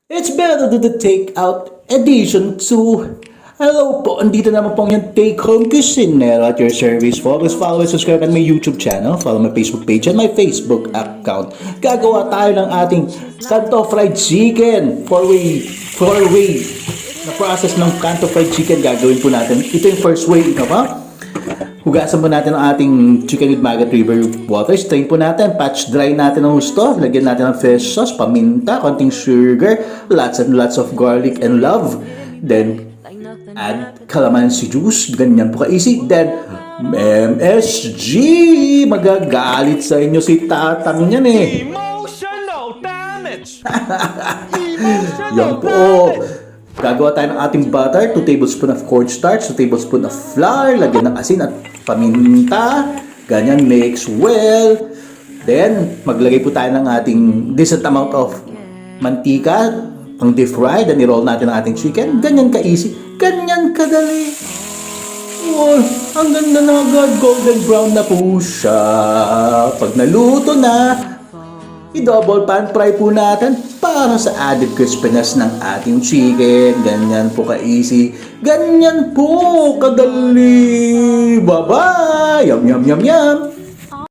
It's better to the takeout edition 2. Hello po, andito naman po yung Take Home Cuisiner at your service. Follow and subscribe on my YouTube channel, follow my Facebook page and my Facebook account. Gagawa tayo ng ating Kanto Fried Chicken. Four-way na process ng Kanto Fried Chicken gagawin po natin. Ito yung first way, hugasan po natin ang ating chicken with Magat River water. Strain po natin. Patch dry natin ng husto. Lagyan natin ng fish sauce, paminta, konting sugar, lots and lots of garlic and love. Then, add calamansi juice. Ganyan po ka-easy. Then, MSG! Magagalit sa inyo si tatang niyan eh. Emotional damage! Yan po. Gagawa tayo ng ating butter, 2 tablespoon of cornstarch, 2 tablespoon of flour, lagyan ng asin at paminta. Ganyan, mix well. Then, maglagay po tayo ng ating decent amount of mantika, pang deep fry. Then, i-roll natin ang ating chicken. Ganyan ka-easy. Ganyan kadali. Oh, ang ganda na agad. Golden brown na po siya. Pag naluto na, i-double pan fry po natin para sa added crispiness ng ating chicken. Ganyan po ka-easy. Ganyan po kadali. Bye-bye! Yum, yum, yum, yum!